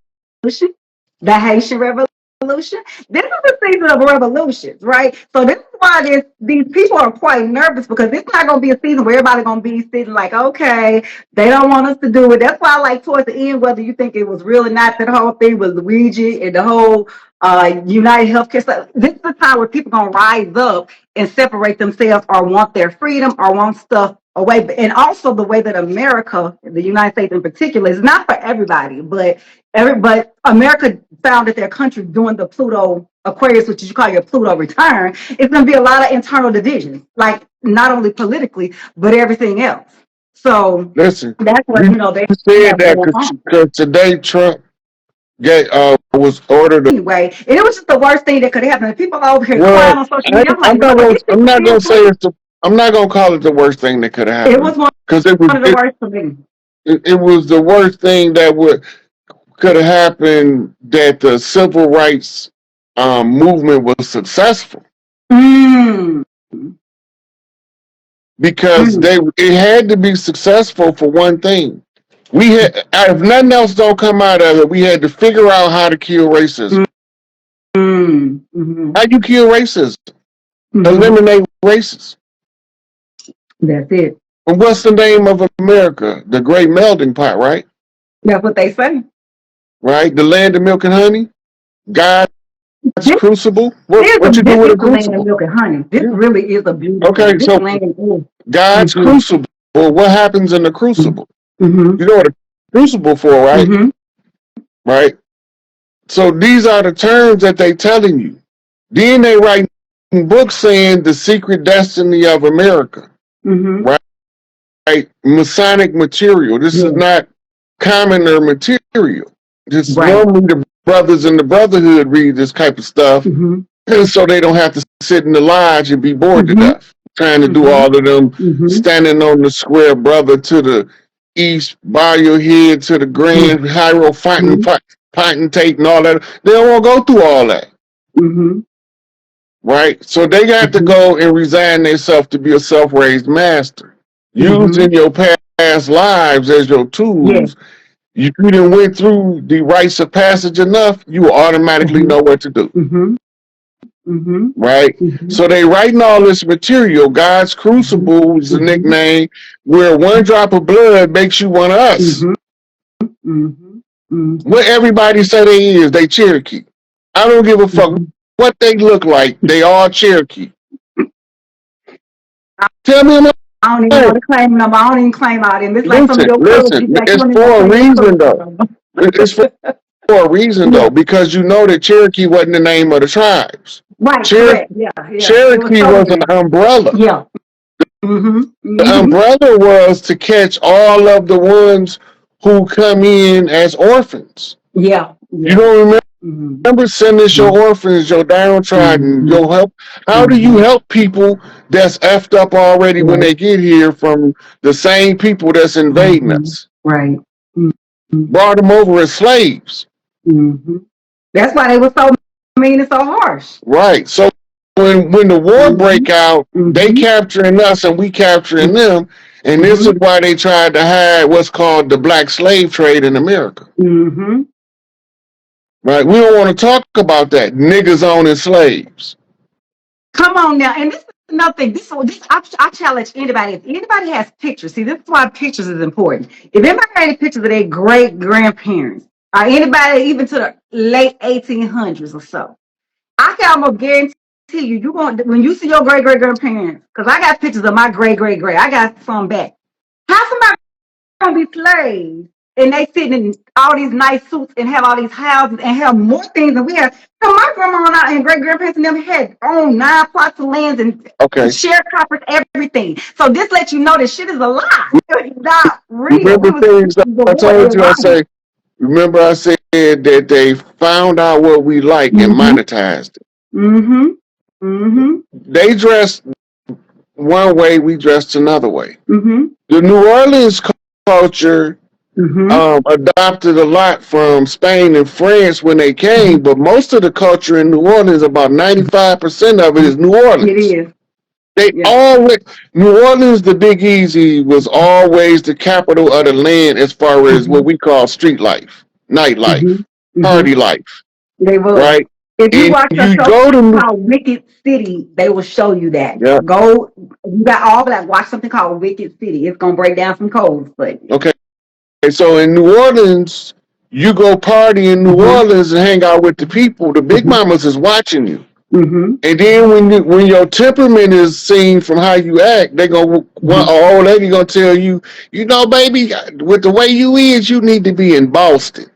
the Haitian Revolution? This is the season of revolutions, right? So this is why these people are quite nervous because it's not going to be a season where everybody's going to be sitting like, okay, they don't want us to do it. That's why, like towards the end, whether you think it was real or not, that whole thing was Luigi and the whole United Healthcare stuff. This is the time where people are going to rise up and separate themselves or want their freedom or want stuff away. And also the way that America, the United States in particular, is not for everybody, but America founded their country during the Pluto Aquarius, which you call your Pluto return. It's going to be a lot of internal divisions, like not only politically, but everything else. So Listen, that's what, you they said have that going on. because today Trump was ordered. Anyway, and it was just the worst thing that could happen. People are over here crying Well, on social media. I'm like, I'm not Lord, gonna. these I'm people not being gonna say played. it's the. I'm not gonna call it the worst thing that could have It happened was one because it was. of the worst for me. It was the worst thing that could have happened. That the civil rights movement was successful Mm. because it had to be successful for one thing. We had, if nothing else don't come out of it, we had to figure out how to kill racism. Mm-hmm. How you kill racism? Mm-hmm. Eliminate racism. That's it. And what's the name of America? The Great Melting Pot, right? That's what they say. Right? The land of milk and honey. God's This crucible. What you do this with is a the land of crucible? milk and honey. This Yeah. really is a beautiful Okay, land. This so land is. God's crucible. Well, what happens in the crucible? Mm-hmm. You know what a crucible for, right? Mm-hmm. Right? So these are the terms that they telling you. Then they write books saying the secret destiny of America. Mm-hmm. Right? Masonic material. This is not commoner material. This is normally the brothers in the brotherhood read this type of stuff, so they don't have to sit in the lodge and be bored to death, trying to do all of them standing on the square brother to the east, bow your head to the grand hierophant potentate and all that. They don't want to go through all that. Right? So they got to go and resign themselves to be a self-raised master. Using your past lives as your tools, you didn't went through the rites of passage enough, you automatically know what to do. Right? So they writing all this material. God's crucible is the nickname where one drop of blood makes you one of us. What everybody say they is, they Cherokee. I don't give a fuck what they look like. They all Cherokee. Tell me about I don't even want to claim them. I don't even claim out them. It's like some of your colors. it's for a reason though. It's for a reason though, because you know that Cherokee wasn't the name of the tribes. Right, correct. Yeah. Cherokee was an umbrella. Yeah. The umbrella was to catch all of the ones who come in as orphans. Yeah. You don't remember sending your orphans, your downtrodden, your help. How do you help people that's effed up already when they get here from the same people that's invading us? Right. Brought them over as slaves. That's why they were so mean and so harsh. Right. So when the war break out, they capturing us and we capturing them. And this is why they tried to hide what's called the black slave trade in America. Right? We don't want to talk about that. Niggas owning slaves. Come on now. And this is another thing. I challenge anybody. If anybody has pictures, see, this is why pictures is important. If anybody had any pictures of their great grandparents, or anybody even to the late 1800s or so, I can almost guarantee you going when you see your great grandparents, because I got pictures of my great. I got some back. How somebody gonna be slaves and they sitting in all these nice suits and have all these houses and have more things than we have? So my grandma and great grandparents never had owned 9 plots of land and sharecroppers, everything. So this lets you know that shit is a lie. It's not real. Remember things I told you? Remember I said that they found out what we like and monetized it. They dressed one way, we dressed another way. The New Orleans culture adopted a lot from Spain and France when they came, but most of the culture in New Orleans, about 95% of it is New Orleans. It is. They always, New Orleans, the Big Easy, was always the capital of the land as far as what we call street life, nightlife, party life. They will. Right? If you watch a show called Wicked City, they will show you that. Yeah. Go, you got all that. Watch something called Wicked City. It's gonna break down some codes, but okay. So in New Orleans, you go party in New Orleans and hang out with the people. The big mamas is watching you. And then when your temperament is seen from how you act, they gonna old lady gonna tell you, you know, baby, with the way you is, you need to be in Boston.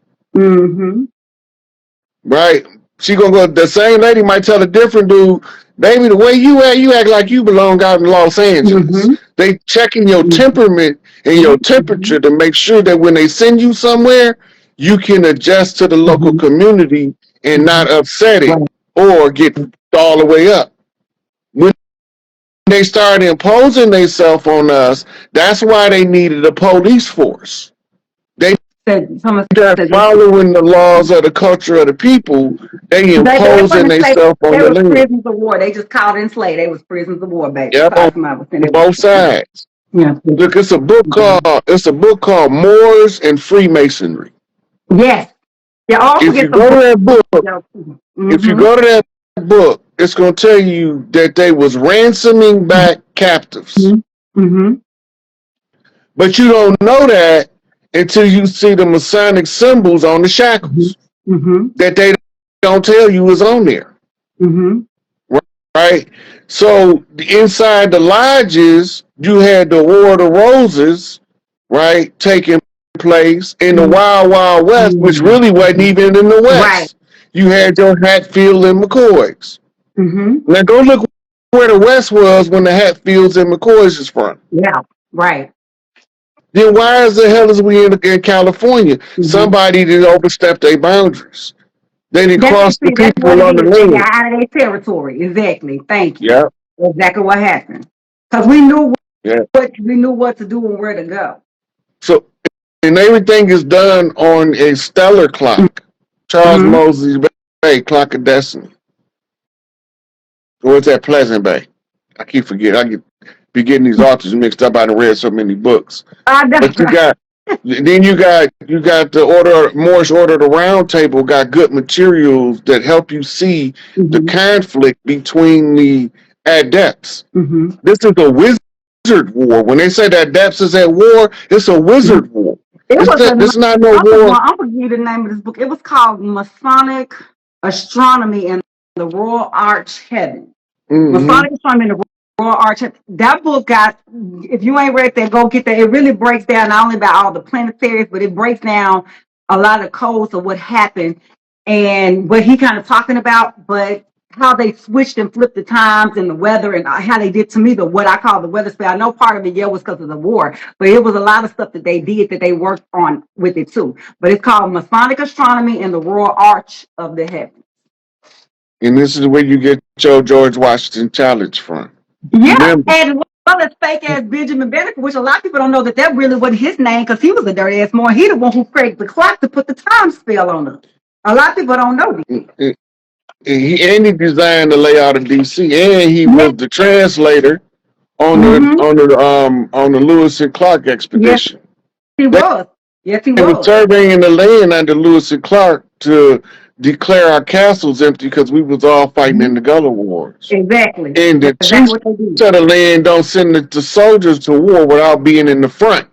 Right? She gonna go. The same lady might tell a different dude, baby, the way you act like you belong out in Los Angeles. They checking your temperament and your temperature to make sure that when they send you somewhere, you can adjust to the local community and not upset it or get all the way up. When they started imposing themselves on us, that's why they needed a police force. They started following the laws of the culture of the people. They imposing themselves on they the were land. prisoners of war. They just called in slave. They was prisoners of war, baby. Yep, on both sides. Yeah. Look, it's a book called Moors and Freemasonry. Yes. Yeah. Also If you get the go to book. that book, if you go to that book, it's going to tell you that they was ransoming back captives. But you don't know that until you see the Masonic symbols on the shackles that they don't tell you is on there. Right? So inside the lodges, you had the War of the Roses, right, taking place in the Wild Wild West, which really wasn't even in the West. Right. You had your Hatfield and McCoys. Now go look where the West was when the Hatfields and McCoys is from. Yeah. Right. Then why is the hell is we in California? Somebody didn't overstep their boundaries. They didn't cross the people on the land. They got out of their territory. Exactly. Thank you. Yeah. Exactly what happened. Because we knew Yeah. we knew what to do and where to go. So, and everything is done on a stellar clock. Charles Mosely Bay, Clock of Destiny. Or is that Pleasant Bay? I keep forgetting. I be getting these authors mixed up. I done read so many books. But you got the order Morse Order of the Round Table got good materials that help you see the conflict between the adepts. This is a wizard war. When they say that adepts is at war, it's a wizard war. It's not no war. I'm gonna give you the name of this book. It was called Masonic Astronomy and the Royal Arch Heaven. Masonic Astronomy and the Royal Arch Heaven. That book got, if you ain't read that, go get that. It really breaks down not only about all the planetaries, but it breaks down a lot of codes of what happened and what he kind of talking about, but how they switched and flipped the times and the weather and how they did to me what I call the weather spell. I know part of it, was because of the war, but it was a lot of stuff that they did that they worked on with it too. But it's called Masonic Astronomy and the Royal Arch of the Heavens. And this is where you get your George Washington challenge from. Yeah, remember? As well as fake ass Benjamin Banneker, which a lot of people don't know that really wasn't his name because he was a dirty ass Moor. He the one who created the clock to put the time spell on us. A lot of people don't know this. He designed the layout of DC, and he was the translator on the Lewis and Clark expedition. Yes, he was. Yes, he was. He was surveying the land under Lewis and Clark to declare our castles empty because we was all fighting in the Gullah Wars. Exactly. And the chiefs of the land don't send the soldiers to war without being in the front.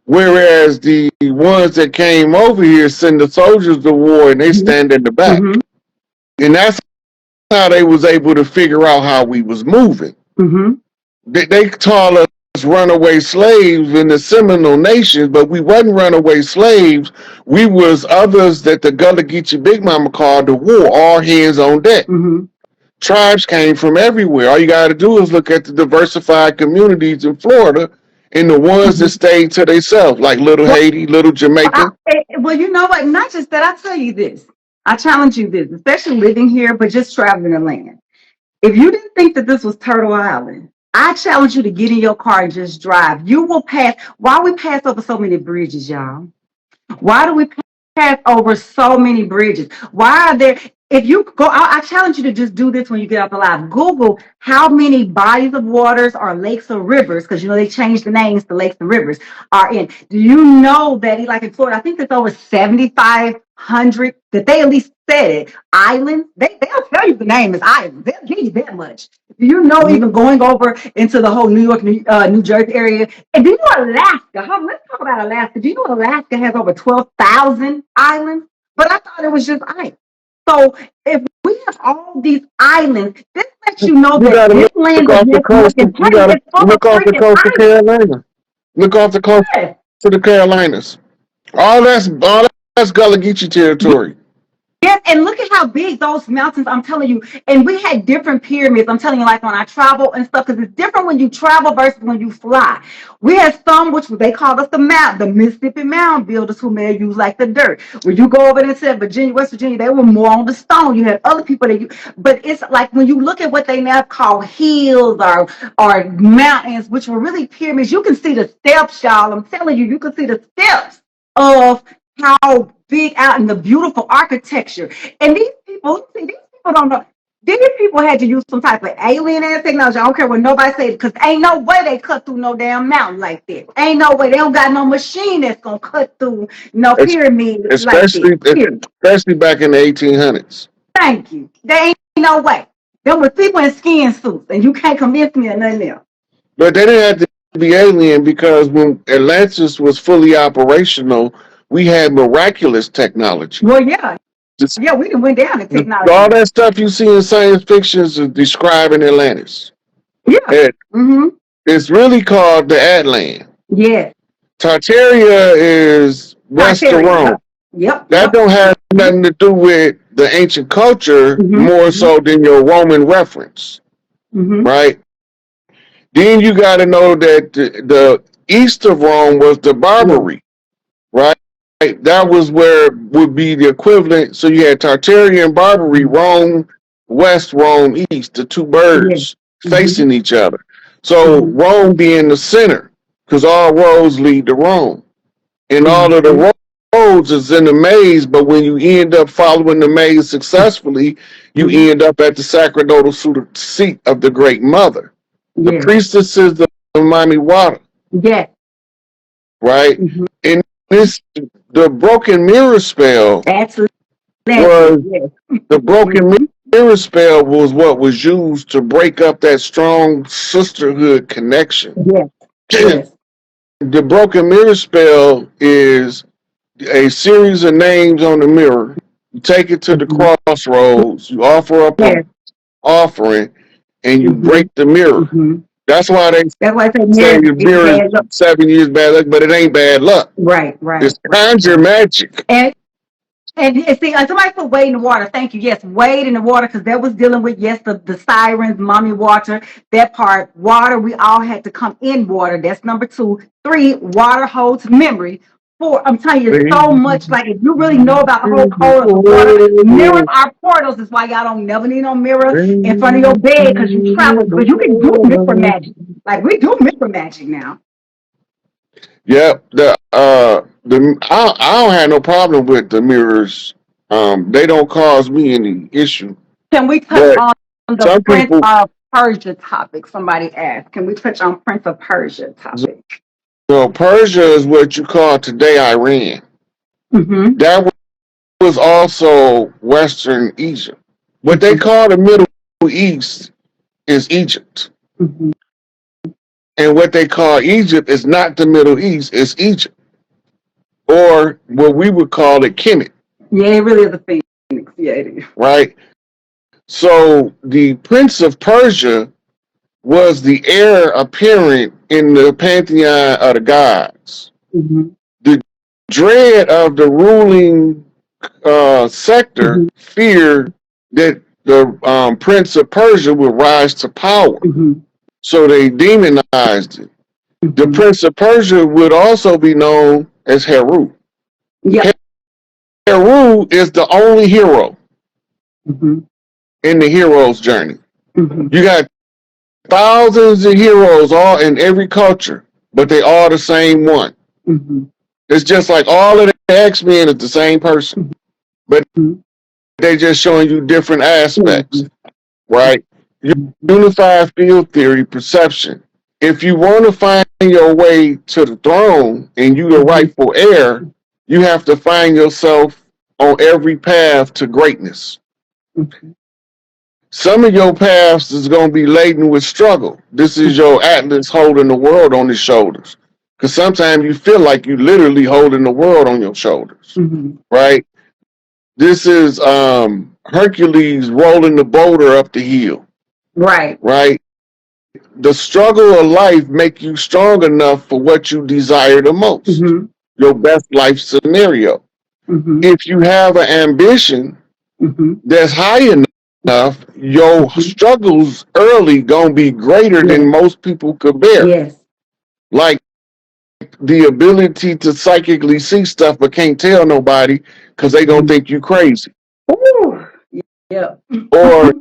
Whereas the ones that came over here send the soldiers to war and they stand in the back. And that's how they was able to figure out how we was moving. They call us runaway slaves in the Seminole Nation, but we wasn't runaway slaves. We was others that the Gullah Geechee Big Mama called the war, all hands on deck. Tribes came from everywhere. All you got to do is look at the diversified communities in Florida and the ones that stayed to themselves, like Little Haiti, Little Jamaica. Well, you know what? Not just that. I tell you this. I challenge you this, especially living here, but just traveling the land. If you didn't think that this was Turtle Island, I challenge you to get in your car and just drive. You will pass. Why we pass over so many bridges, y'all? Why do we pass over so many bridges? Why are there? If you go, I challenge you to just do this when you get off the live. Google how many bodies of waters or lakes or rivers, because you know they changed the names to lakes and rivers, are in. Do you know that, like in Florida, I think there's over 7,500 that they at least said it, islands. They'll tell you the name is islands. They'll give you that much. Do you know even going over into the whole New York, New Jersey area? And do you know Alaska? Let's talk about Alaska. Do you know Alaska has over 12,000 islands? But I thought it was just ice. So if we have all these islands, this lets you know that this land is look off the coast of Carolina. Look off the coast to the Carolinas. All that's Gullah Geechee territory. Yes, and look at how big those mountains, I'm telling you. And we had different pyramids. I'm telling you, like when I travel and stuff, because it's different when you travel versus when you fly. We had some, which they called us the Mississippi mound builders, who may use like the dirt. When you go over into Virginia, West Virginia, they were more on the stone. You had other people but it's like when you look at what they now call hills or mountains, which were really pyramids, you can see the steps, y'all. I'm telling you, you can see the steps of how big out and the beautiful architecture. And these people, see, these people don't know. These people had to use some type of alien ass technology. I don't care what nobody says, because ain't no way they cut through no damn mountain like that. Ain't no way. They don't got no machine that's gonna cut through no pyramid like this. Especially back in the 1800s. Thank you. There ain't no way. There was people in skin suits, and you can't convince me of nothing else. But they didn't have to be alien, because when Atlantis was fully operational, we had miraculous technology. Well, yeah. Yeah, we done went down in technology. All that stuff you see in science fiction is describing Atlantis. Yeah. It's really called the Atlan. Yeah. Tartaria is Western Rome. Yep. That don't have nothing to do with the ancient culture, more so than your Roman reference. Right? Then you got to know that the east of Rome was the Barbary. Right? That was where would be the equivalent. So you had Tartaria and Barbary, Rome west, Rome east, the two birds facing each other. So Rome being the center, because all roads lead to Rome. And all of the roads is in the maze, but when you end up following the maze successfully, you end up at the sacerdotal seat of the Great Mother. The priestesses of Mami Water. Yeah. Right? And the broken mirror spell was the broken mirror spell was what was used to break up that strong sisterhood connection. Yes. The broken mirror spell is a series of names on the mirror. You take it to the crossroads, you offer up an offering, and you break the mirror. That's why they say the mirror is 7 years bad luck, but it ain't bad luck. Right. It's conjure magic. And see, somebody put Wade in the water. Thank you. Yes, Wade in the water, because that was dealing with, the sirens, mommy water, that part. Water, we all had to come in water. That's number 2. 3, water holds memory. 4, I'm telling you, so much. Like, if you really know about the whole code of water, mirrors are portals. Is why y'all don't never need no mirror in front of your bed, because you travel. Because you can do mirror magic. Like, we do mirror magic now. Yep. I don't have no problem with the mirrors. They don't cause me any issue. Can we touch on the Prince of Persia topic? Somebody asked. Can we touch on Prince of Persia topic? So Persia is what you call today Iran. That was also Western Egypt. What they call the Middle East is Egypt. And what they call Egypt is not the Middle East, it's Egypt. Or what we would call it, Kemet. Yeah, it really is a phoenix. Yeah, it is. Right? So the Prince of Persia was the heir apparent in the pantheon of the gods. The dread of the ruling sector feared that the Prince of Persia would rise to power. So they demonized it. The Prince of Persia would also be known as Heru. Heru is the only hero in the hero's journey. You got thousands of heroes all in every culture, but they all the same one. It's just like all of the X-Men is the same person, but they're just showing you different aspects, right? Unified field theory perception. If you want to find your way to the throne and you the rightful heir, you have to find yourself on every path to greatness. Some of your paths is going to be laden with struggle. This is your Atlas holding the world on his shoulders. Because sometimes you feel like you literally holding the world on your shoulders, right? This is Hercules rolling the boulder up the hill. Right? The struggle of life make you strong enough for what you desire the most. Your best life scenario. If you have an ambition that's high enough, your struggles early gonna be greater than most people could bear. Yes. Like the ability to psychically see stuff but can't tell nobody because they gonna think you crazy. Ooh. Yeah. Or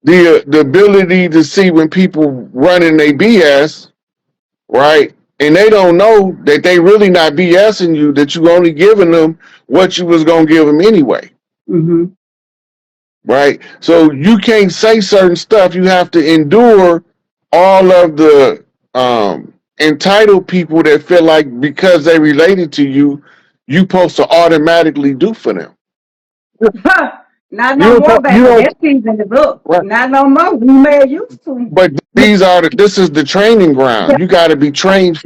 the ability to see when people running their BS, right? And they don't know that they really not BSing you, that you only giving them what you was gonna give them anyway. Right? So you can't say certain stuff. You have to endure all of the entitled people that feel like because they related to you, you supposed to automatically do for them. Not no You more, don't, you baby. don't, That season is up. right. Not no more. We may used to. But this is the training ground. You got to be trained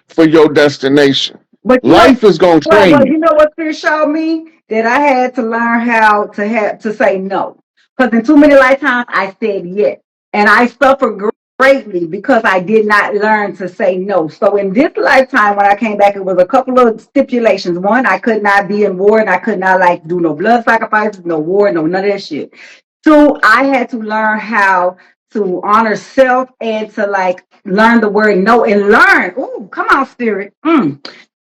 for your destination. But you know Life is gonna what? train Well, you. you know what Spirit showed me that I had to learn how to say no. Because in too many lifetimes I said yes, and I suffered greatly because I did not learn to say no. So in this lifetime, when I came back, it was a couple of stipulations. One, I could not be in war, and I could not like do no blood sacrifices, no war, no none of that shit. Two, I had to learn how to honor self and to like learn the word no and learn. Ooh, come on, Spirit.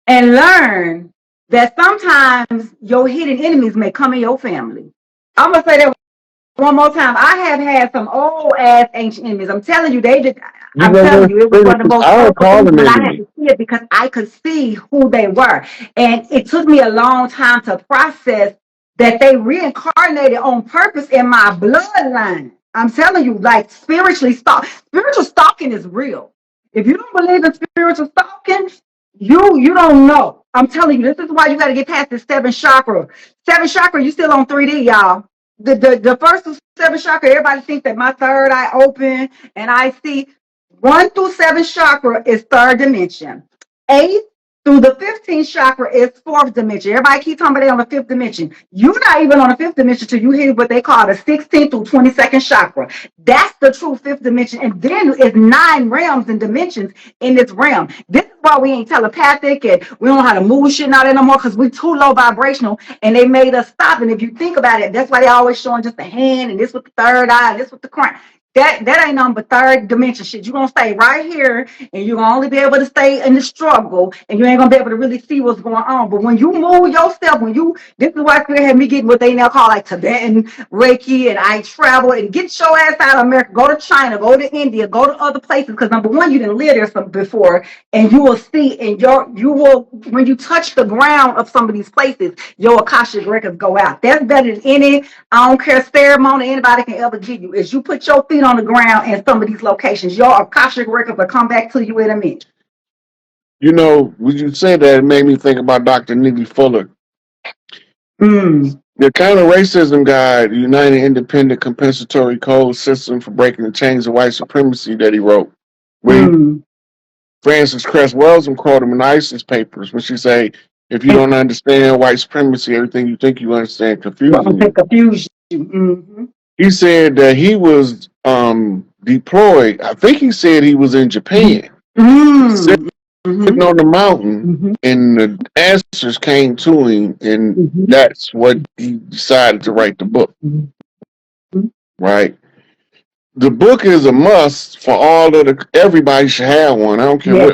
And learn that sometimes your hidden enemies may come in your family. I'm gonna say that one more time. I have had some old ass ancient enemies. I'm telling you, they just. You I'm know telling what? you, it was one of the most I don't powerful call things them when I had enemy. to see it because I could see who they were, and it took me a long time to process that they reincarnated on purpose in my bloodline. I'm telling you, like spiritual stalking is real. If you don't believe in spiritual stalking, you don't know. I'm telling you, this is why you got to get past the seven chakra. Seven chakra, you still on 3D, y'all. The first seven chakra, everybody thinks that my third eye open and I see 1 through 7 chakra is third dimension. 8 through the 15th chakra is fourth dimension. Everybody keep talking about they on the fifth dimension. You're not even on the fifth dimension till you hit what they call the 16th through 22nd chakra. That's the true fifth dimension. And then it's 9 realms and dimensions in this realm. This is why we ain't telepathic and we don't know how to move shit out anymore because we too low vibrational and they made us stop. And if you think about it, that's why they always showing just the hand and this with the third eye, and this with the crown. That ain't nothing but third dimension shit. You're gonna stay right here and you're gonna only be able to stay in the struggle and you ain't gonna be able to really see what's going on. But when you move yourself, this is why Spirit had me getting what they now call like Tibetan Reiki, and I travel and get your ass out of America, go to China, go to India, go to other places. Because number one, you didn't live there some before, and you will see and you will when you touch the ground of some of these places, your Akashic records go out. That's better than any, I don't care, ceremony anybody can ever give you. Is you put your feet on the ground in some of these locations, your Akashic records will come back to you in a minute. You know, when you said that, it made me think about Dr. NEGPIFOR. The counter racism guide, United Independent Compensatory Code System for Breaking the Chains of White Supremacy that he wrote. When Frances Cress Welsing quoted him in the ISIS papers when she say, if you don't understand white supremacy, everything you think you understand confusing you. Confuse you. He said that he was deployed. I think he said he was in Japan, sitting on the mountain, and the answers came to him, and that's what he decided to write the book. Right? The book is a must for all of the. Everybody should have one. I don't care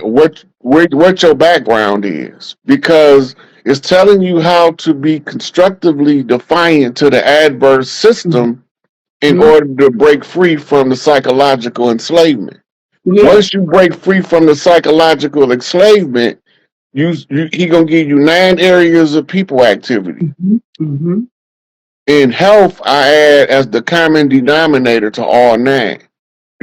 what your background is, because it's telling you how to be constructively defiant to the adverse system in order to break free from the psychological enslavement. Once you break free from the psychological enslavement, he gonna give you 9 areas of people activity. In health, I add as the common denominator to all 9.